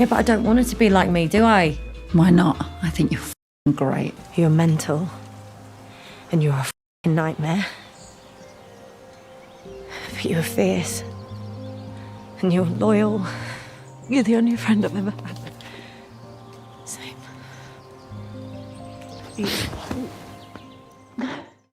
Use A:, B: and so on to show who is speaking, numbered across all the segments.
A: Yeah, but I don't want her to be like me, do I?
B: Why not? I think you're f***ing great.
C: You're mental. And you're a f***ing nightmare. But you're fierce. And you're loyal. You're the only friend I've ever had. Same.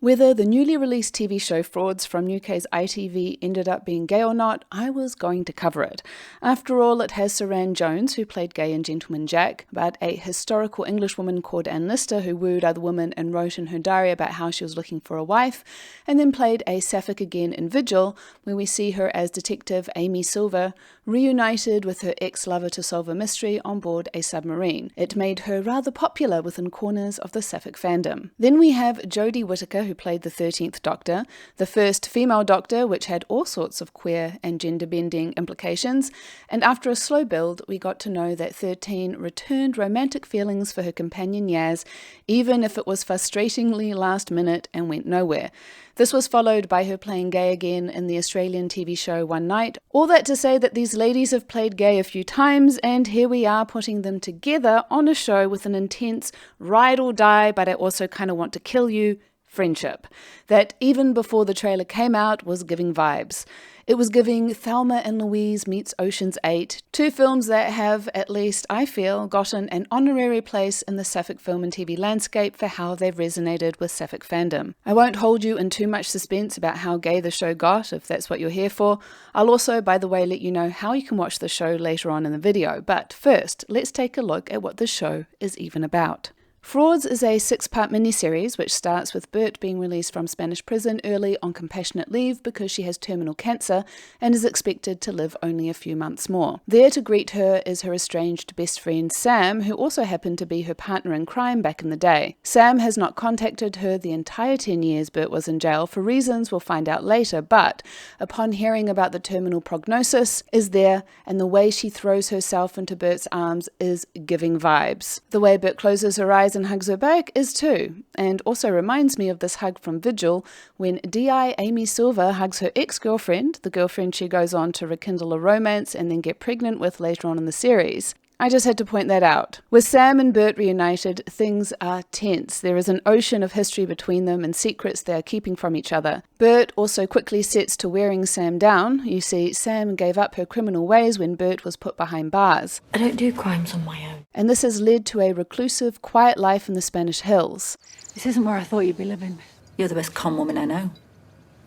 D: Whether the newly released TV show Frauds from UK's ITV ended up being gay or not, I was going to cover it. After all, it has Suranne Jones, who played gay in Gentleman Jack, about a historical Englishwoman called Anne Lister who wooed other women and wrote in her diary about how she was looking for a wife, and then played a Sapphic again in Vigil, where we see her as Detective Amy Silver, reunited with her ex-lover to solve a mystery on board a submarine. It made her rather popular within corners of the Sapphic fandom. Then we have Jodie Whittaker, who played the 13th Doctor, the first female Doctor, which had all sorts of queer and gender-bending implications, and after a slow build, we got to know that 13 returned romantic feelings for her companion Yaz, even if it was frustratingly last minute and went nowhere. This was followed by her playing gay again in the Australian TV show One Night. All that to say that these ladies have played gay a few times, and here we are putting them together on a show with an intense ride or die, but I also kind of want to kill you friendship that even before the trailer came out was giving vibes. It was giving Thelma and Louise meets Ocean's 8, two films that have, at least I feel, gotten an honorary place in the Sapphic film and TV landscape for how they've resonated with Sapphic fandom. I won't hold you in too much suspense about how gay the show got, if that's what you're here for. I'll also, by the way, let you know how you can watch the show later on in the video, but first, let's take a look at what the show is even about. Frauds is a 6-part miniseries which starts with Bert being released from Spanish prison early on compassionate leave because she has terminal cancer and is expected to live only a few months more. There to greet her is her estranged best friend Sam, who also happened to be her partner in crime back in the day. Sam has not contacted her the entire 10 years Bert was in jail for reasons we'll find out later, but upon hearing about the terminal prognosis is there, and the way she throws herself into Bert's arms is giving vibes. The way Bert closes her eyes and hugs her back is too, and also reminds me of this hug from Vigil when DI Amy Silver hugs her ex-girlfriend, the girlfriend she goes on to rekindle a romance and then get pregnant with later on in the series. I just had to point that out. With Sam and Bert reunited, things are tense. There is an ocean of history between them and secrets they are keeping from each other. Bert also quickly sets to wearing Sam down. You see, Sam gave up her criminal ways when Bert was put behind bars.
A: I don't do crimes on my own.
D: And this has led to a reclusive, quiet life in the Spanish hills.
B: This isn't where I thought you'd be living. You're the best con woman I know.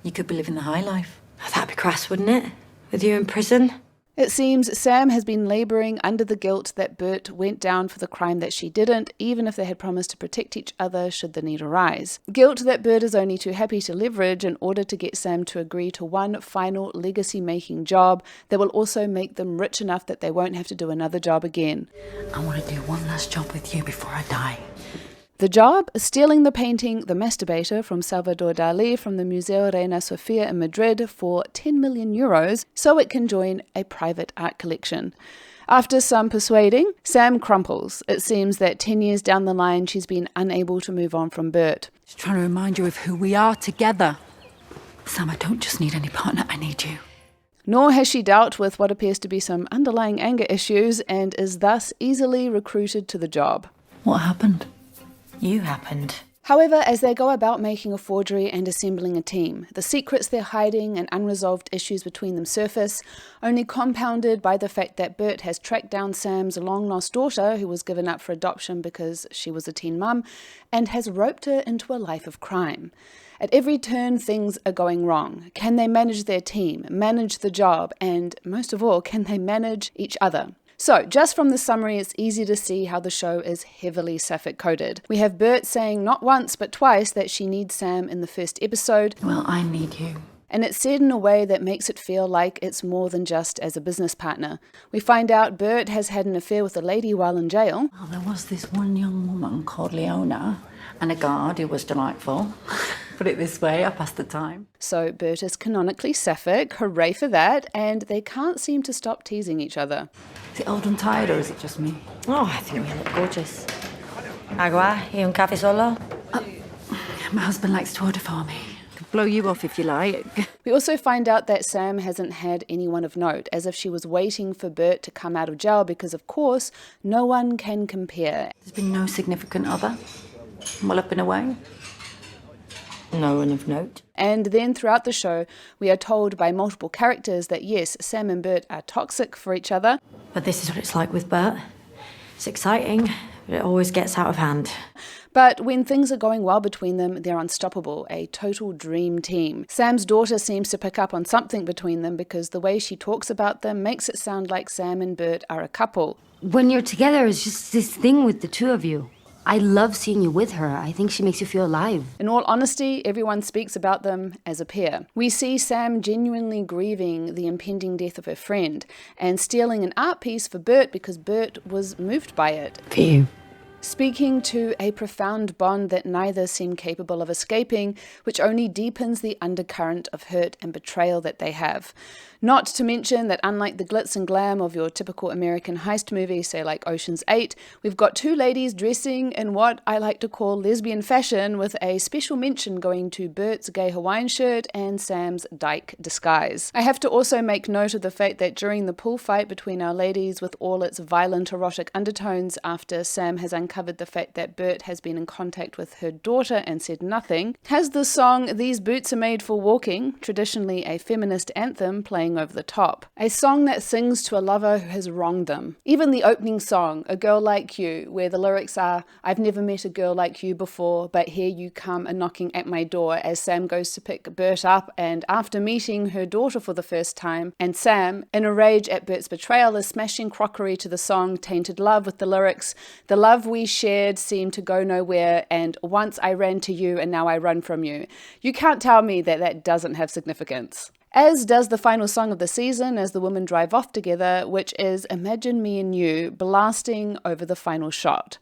B: You could be living the high life.
A: Oh, that'd be crass, wouldn't it? With you in prison?
D: It seems Sam has been labouring under the guilt that Bert went down for the crime that she didn't, even if they had promised to protect each other should the need arise. Guilt that Bert is only too happy to leverage in order to get Sam to agree to one final legacy-making job that will also make them rich enough that they won't have to do another job again.
B: I want to do one last job with you before I die.
D: The job is stealing the painting The Masturbator from Salvador Dali from the Museo Reina Sofia in Madrid for 10 million euros so it can join a private art collection. After some persuading, Sam crumples. It seems that 10 years down the line she's been unable to move on from Bert.
B: Just trying to remind you of who we are together. Sam, I don't just need any partner, I need you.
D: Nor has she dealt with what appears to be some underlying anger issues and is thus easily recruited to the job.
B: What happened?
A: You happened.
D: However, as they go about making a forgery and assembling a team, the secrets they're hiding and unresolved issues between them surface, only compounded by the fact that Bert has tracked down Sam's long-lost daughter, who was given up for adoption because she was a teen mum, and has roped her into a life of crime. At every turn, things are going wrong. Can they manage their team, manage the job, and most of all, can they manage each other? So, just from the summary, it's easy to see how the show is heavily Sapphic coded. We have Bert saying not once but twice that she needs Sam in the first episode.
B: Well, I need you.
D: And it's said in a way that makes it feel like it's more than just as a business partner. We find out Bert has had an affair with a lady while in jail.
B: Well, there was this one young woman called Leona and a guard who was delightful. Put it this way, I passed the time.
D: So Bert is canonically Sapphic, hooray for that, and they can't seem to stop teasing each other.
B: Is it old and tired or is it just me?
A: Oh, I think we look gorgeous. Agua y un café solo?
B: My husband likes to order for me.
C: blow you off if you like.
D: We also find out that Sam hasn't had anyone of note, as if she was waiting for Bert to come out of jail because, of course, no one can compare.
B: There's been no significant other while I've been away.
A: No one of note.
D: And then throughout the show, we are told by multiple characters that yes, Sam and Bert are toxic for each other.
A: But this is what it's like with Bert. It's exciting, but it always gets out of hand.
D: But when things are going well between them, they're unstoppable, a total dream team. Sam's daughter seems to pick up on something between them because the way she talks about them makes it sound like Sam and Bert are a couple.
E: When you're together, it's just this thing with the two of you. I love seeing you with her. I think she makes you feel alive.
D: In all honesty, everyone speaks about them as a pair. We see Sam genuinely grieving the impending death of her friend and stealing an art piece for Bert because Bert was moved by it.
A: For you.
D: Speaking to a profound bond that neither seem capable of escaping, which only deepens the undercurrent of hurt and betrayal that they have. Not to mention that unlike the glitz and glam of your typical American heist movie, say like Ocean's 8, we've got two ladies dressing in what I like to call lesbian fashion, with a special mention going to Bert's gay Hawaiian shirt and Sam's dyke disguise. I have to also make note of the fact that during the pool fight between our ladies, with all its violent erotic undertones, after Sam has uncovered the fact that Bert has been in contact with her daughter and said nothing, has the song These Boots Are Made for Walking, traditionally a feminist anthem, playing over the top. A song that sings to a lover who has wronged them. Even the opening song, A Girl Like You, where the lyrics are, I've never met a girl like you before, but here you come a knocking at my door, as Sam goes to pick Bert up, and after meeting her daughter for the first time, and Sam, in a rage at Bert's betrayal, is smashing crockery to the song Tainted Love with the lyrics, the love we shared seemed to go nowhere, and once I ran to you and now I run from you. You can't tell me that that doesn't have significance. As does the final song of the season as the women drive off together, which is Imagine Me and You, blasting over the final shot.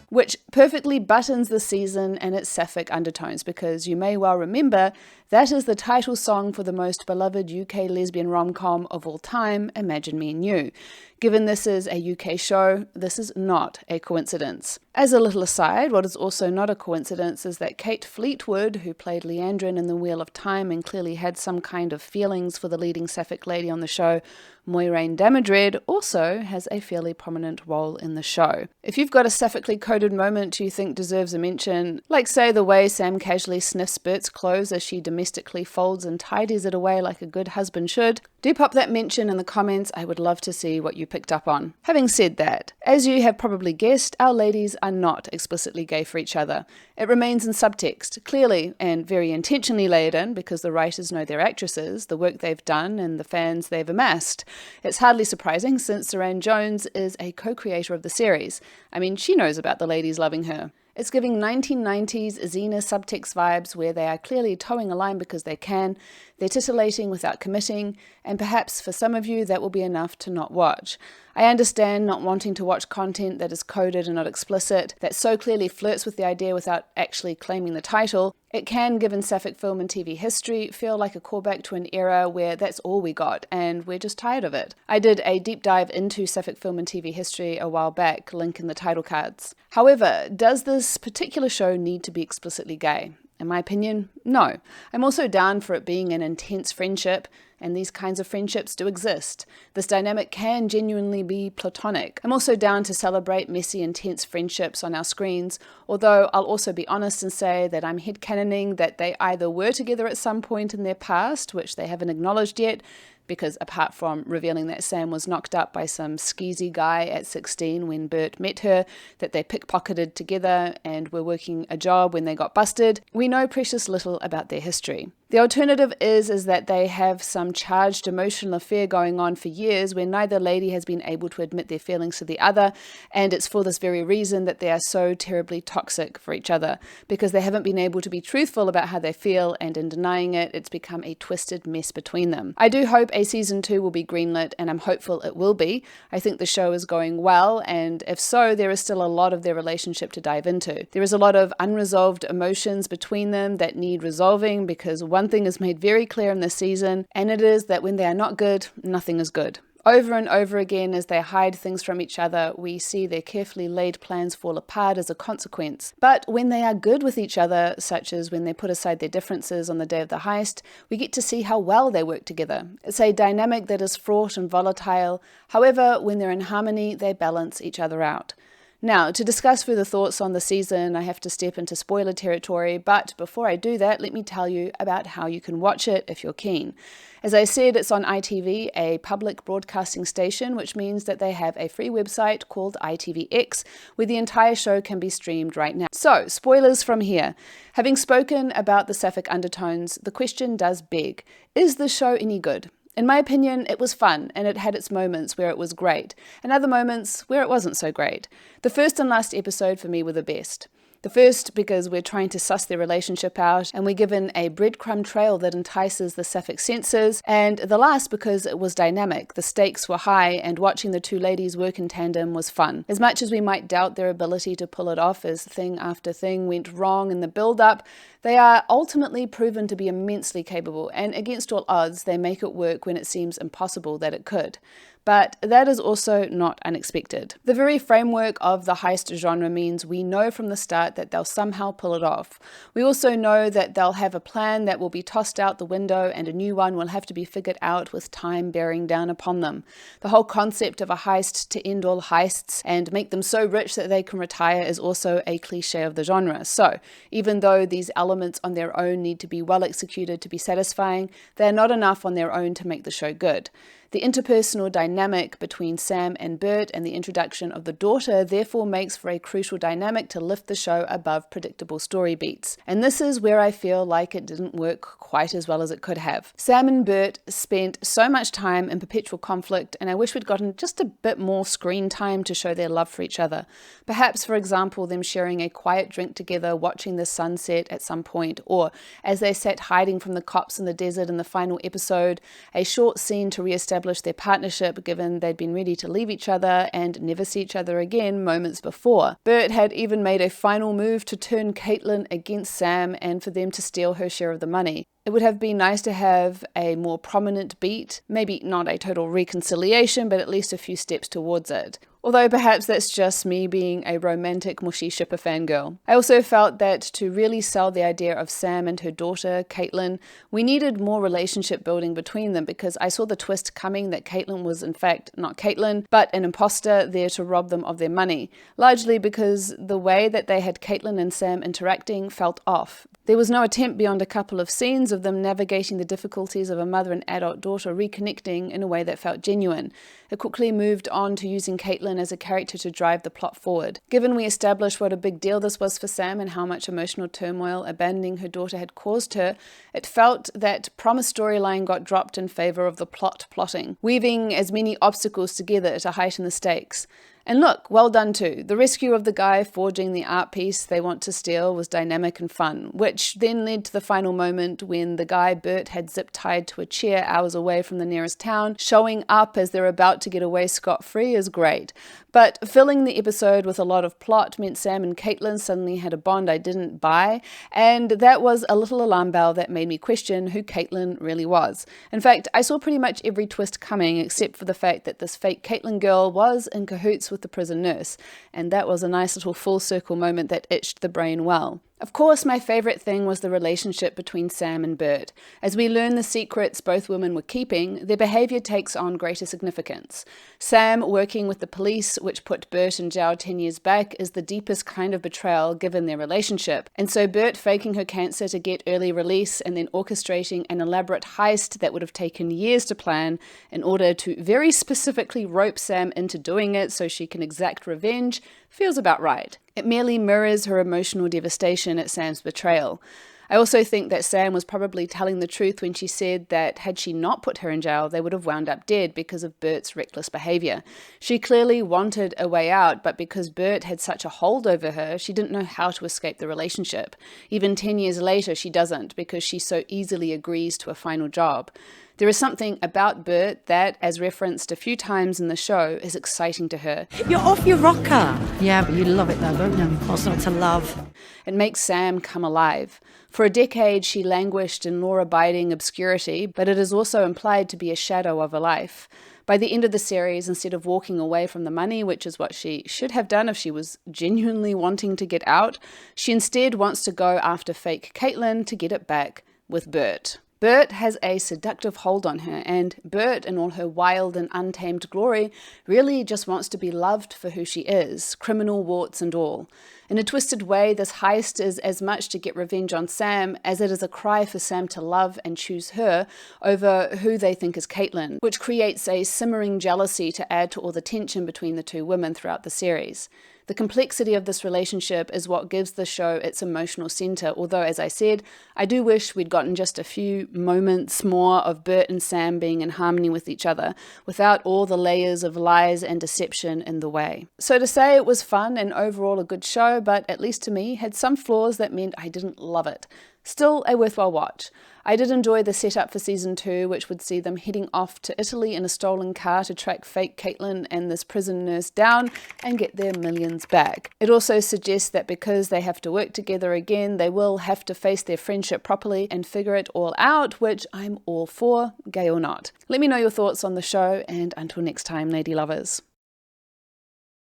D: Which perfectly buttons the season and its sapphic undertones, because you may well remember that is the title song for the most beloved UK lesbian rom-com of all time, Imagine Me and You. Given this is a UK show, this is not a coincidence. As a little aside, what is also not a coincidence is that Kate Fleetwood, who played Leandrin in The Wheel of Time and clearly had some kind of feelings for the leading sapphic lady on the show, Moiraine Damodred, also has a fairly prominent role in the show. If you've got a sapphically coded moment you think deserves a mention, like say the way Sam casually sniffs Bert's clothes as she domestically folds and tidies it away like a good husband should, do pop that mention in the comments. I would love to see what you picked up on. Having said that, as you have probably guessed, our ladies are not explicitly gay for each other. It remains in subtext, clearly and very intentionally laid in because the writers know their actresses, the work they've done and the fans they've amassed. It's hardly surprising since Suranne Jones is a co-creator of the series. I mean, she knows about the ladies loving her. It's giving 1990s Xena subtext vibes where they are clearly towing a line because they can, they're titillating without committing, and perhaps for some of you that will be enough to not watch. I understand not wanting to watch content that is coded and not explicit, that so clearly flirts with the idea without actually claiming the title. It can, given sapphic film and TV history, feel like a callback to an era where that's all we got, and we're just tired of it. I did a deep dive into sapphic film and TV history a while back, link in the title cards. However, does this particular show need to be explicitly gay? In my opinion, no. I'm also down for it being an intense friendship, and these kinds of friendships do exist. This dynamic can genuinely be platonic. I'm also down to celebrate messy, intense friendships on our screens, although I'll also be honest and say that I'm headcanoning that they either were together at some point in their past, which they haven't acknowledged yet, because apart from revealing that Sam was knocked up by some skeezy guy at 16 when Bert met her, that they pickpocketed together and were working a job when they got busted, we know precious little about their history. The alternative is that they have some charged emotional affair going on for years where neither lady has been able to admit their feelings to the other, and it's for this very reason that they are so terribly toxic for each other, because they haven't been able to be truthful about how they feel, and in denying it, it's become a twisted mess between them. I do hope a season 2 will be greenlit, and I'm hopeful it will be. I think the show is going well, and if so, there is still a lot of their relationship to dive into. There is a lot of unresolved emotions between them that need resolving, because one thing is made very clear in this season, and it is that when they are not good, nothing is good. Over and over again, as they hide things from each other, we see their carefully laid plans fall apart as a consequence. But when they are good with each other, such as when they put aside their differences on the day of the heist, we get to see how well they work together. It's a dynamic that is fraught and volatile. However, when they're in harmony, they balance each other out. Now, to discuss further thoughts on the season, I have to step into spoiler territory, but before I do that, let me tell you about how you can watch it if you're keen. As I said, it's on ITV, a public broadcasting station, which means that they have a free website called ITVX, where the entire show can be streamed right now. So, spoilers from here. Having spoken about the Sapphic undertones, the question does beg, is the show any good? In my opinion, it was fun, and it had its moments where it was great, and other moments where it wasn't so great. The first and last episode for me were the best. The first because we're trying to suss their relationship out, and we're given a breadcrumb trail that entices the Sapphic senses, and the last because it was dynamic. The stakes were high, and watching the two ladies work in tandem was fun. As much as we might doubt their ability to pull it off as thing after thing went wrong in the build-up, they are ultimately proven to be immensely capable, and against all odds, they make it work when it seems impossible that it could. But that is also not unexpected. The very framework of the heist genre means we know from the start that they'll somehow pull it off. We also know that they'll have a plan that will be tossed out the window and a new one will have to be figured out with time bearing down upon them. The whole concept of a heist to end all heists and make them so rich that they can retire is also a cliche of the genre. So, even though these elements on their own need to be well executed to be satisfying, they're not enough on their own to make the show good. The interpersonal dynamic between Sam and Bert and the introduction of the daughter therefore makes for a crucial dynamic to lift the show above predictable story beats. And this is where I feel like it didn't work quite as well as it could have. Sam and Bert spent so much time in perpetual conflict, and I wish we'd gotten just a bit more screen time to show their love for each other. Perhaps, for example, them sharing a quiet drink together, watching the sunset at some point, or as they sat hiding from the cops in the desert in the final episode, a short scene to re-establish their partnership given they'd been ready to leave each other and never see each other again moments before. Bert had even made a final move to turn Caitlin against Sam and for them to steal her share of the money. It would have been nice to have a more prominent beat, maybe not a total reconciliation, but at least a few steps towards it. Although perhaps that's just me being a romantic mushy shipper fangirl. I also felt that to really sell the idea of Sam and her daughter, Caitlin, we needed more relationship building between them because I saw the twist coming that Caitlin was in fact not Caitlin, but an imposter there to rob them of their money, largely because the way that they had Caitlin and Sam interacting felt off. There was no attempt beyond a couple of scenes of them navigating the difficulties of a mother and adult daughter reconnecting in a way that felt genuine. It quickly moved on to using Caitlin as a character to drive the plot forward. Given we established what a big deal this was for Sam and how much emotional turmoil abandoning her daughter had caused her, it felt that promised storyline got dropped in favour of the plotting, weaving as many obstacles together to heighten the stakes. And look, well done too. The rescue of the guy forging the art piece they want to steal was dynamic and fun, which then led to the final moment when the guy Bert had zip-tied to a chair hours away from the nearest town, showing up as they're about to get away scot-free is great. But filling the episode with a lot of plot meant Sam and Caitlin suddenly had a bond I didn't buy, and that was a little alarm bell that made me question who Caitlin really was. In fact, I saw pretty much every twist coming except for the fact that this fake Caitlin girl was in cahoots with the prison nurse, and that was a nice little full circle moment that itched the brain well. Of course, my favourite thing was the relationship between Sam and Bert. As we learn the secrets both women were keeping, their behaviour takes on greater significance. Sam working with the police, which put Bert in jail 10 years back, is the deepest kind of betrayal given their relationship. And so Bert faking her cancer to get early release and then orchestrating an elaborate heist that would have taken years to plan in order to very specifically rope Sam into doing it so she can exact revenge feels about right. It merely mirrors her emotional devastation at Sam's betrayal. I also think that Sam was probably telling the truth when she said that had she not put her in jail, they would have wound up dead because of Bert's reckless behaviour. She clearly wanted a way out, but because Bert had such a hold over her, she didn't know how to escape the relationship. Even 10 years later, she doesn't, because she so easily agrees to a final job. There is something about Bert that, as referenced a few times in the show, is exciting to her.
C: You're off your rocker. Yeah, but you love it though, don't you? What's not to love?
D: It makes Sam come alive. For a decade, she languished in law-abiding obscurity, but it is also implied to be a shadow of a life. By the end of the series, instead of walking away from the money, which is what she should have done if she was genuinely wanting to get out, she instead wants to go after fake Caitlin to get it back with Bert. Bert has a seductive hold on her, and Bert, in all her wild and untamed glory, really just wants to be loved for who she is, criminal warts and all. In a twisted way, this heist is as much to get revenge on Sam as it is a cry for Sam to love and choose her over who they think is Caitlin, which creates a simmering jealousy to add to all the tension between the two women throughout the series. The complexity of this relationship is what gives the show its emotional center, although, as I said, I do wish we'd gotten just a few moments more of Bert and Sam being in harmony with each other, without all the layers of lies and deception in the way. So to say it was fun and overall a good show, but at least to me, had some flaws that meant I didn't love it. Still a worthwhile watch. I did enjoy the setup for season 2, which would see them heading off to Italy in a stolen car to track fake Caitlin and this prison nurse down and get their millions back. It also suggests that because they have to work together again, they will have to face their friendship properly and figure it all out, which I'm all for, gay or not. Let me know your thoughts on the show, and until next time, lady lovers.